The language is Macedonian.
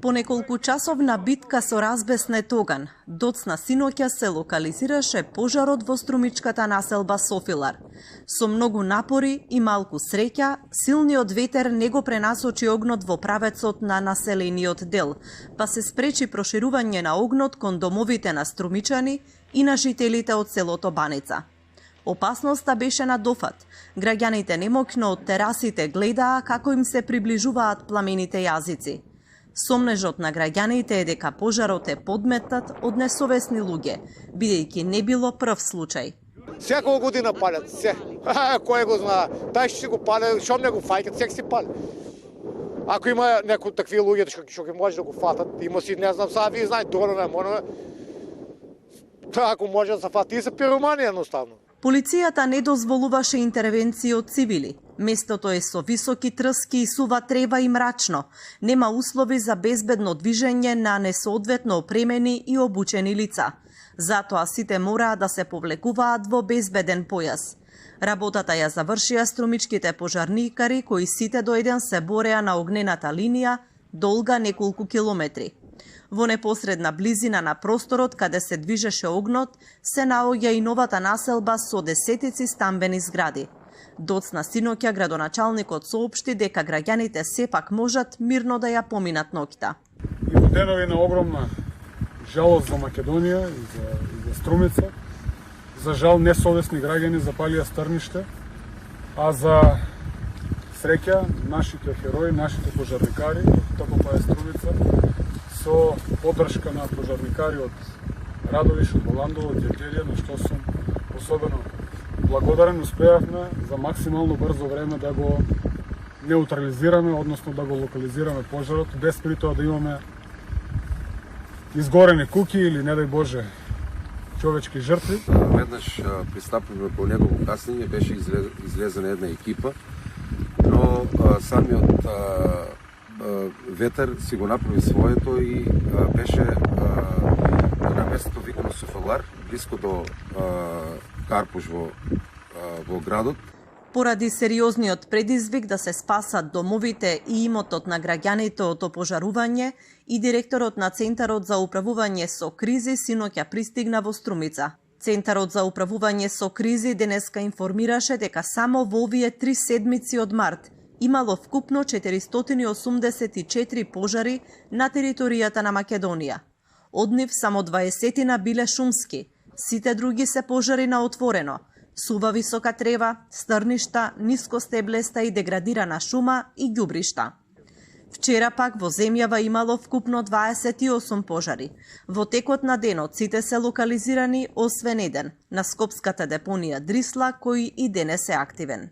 По неколку часовна битка со разбеснет оган, доцна синоќа се локализираше пожарот во струмичката населба Софилар. Со многу напори и малку среќа, силниот ветер не го пренасочи огнот во правецот на населениот дел, па се спречи проширување на огнот кон домовите на струмичани и на жителите од селото Баница. Опасноста беше на дофат. Граѓаните немокно од терасите гледаа како им се приближуваат пламените јазици. Сомнежот на граѓаните е дека пожарот е подметнат од несовесни луѓе, бидејќи не било прв случај. Секоја година палят, се. Кој го знае, тај што го пале, што не го фаќат, сек си пали. Ако има некои такви луѓе што ќе може да го фатат, има си, не знам, сега вие знаете, долу не може. Ако може да се фати, и се пиромани едноставно. Полицијата не дозволуваше интервенции од цивили. Местото е со високи трски и сува трева и мрачно. Нема услови за безбедно движење на несоодветно опремени и обучени лица. Затоа сите мораа да се повлекуваат во безбеден појас. Работата ја завршија струмичките пожарникари кои сите до еден се бореа на огнената линија, долга неколку километри. Во непосредна близина на просторот каде се движеше огнот, се наоѓа и новата населба со десетици стамбени згради. Доцна синоќа градоначалникот соопшти дека граѓаните сепак можат мирно да ја поминат ноќта. И во денови на огромна жалост за Македонија и за Струмица, за жал несовесни граѓани запалија Стрниште, а за среќа нашите херои, нашите пожарникари, ТПП Струмица, со поддршка на пожарникари од Радовиш, од Баландово, од Ѓерѓелија, на што сум особено благодарен, успеавме за максимално брзо време да го неутрализираме, односно да го локализираме пожарот, без при тоа да имаме изгорени куќи или, не дај Боже, човечки жртви. Веднаш пристапивме по негово каснење, беше излезена една екипа, но самиот ветер си го направи своето и беше на местото викано Софилар, близко до Карпуш во градот. Поради сериозниот предизвик да се спасат домовите и имотот на граѓаните од опожарување, и директорот на Центарот за управување со кризи синоќа пристигна во Струмица. Центарот за управување со кризи денеска информираше дека само во овие 3 седмици од март имало вкупно 484 пожари на територијата на Македонија. Од нив само 20 биле шумски, сите други се пожари на отворено, сува висока трева, стрништа, нискостеблеста и деградирана шума и ѓубришта. Вчера пак во земјава имало вкупно 28 пожари. Во текот на денот сите се локализирани освен еден, на скопската депонија Дрисла, кој и денес е активен.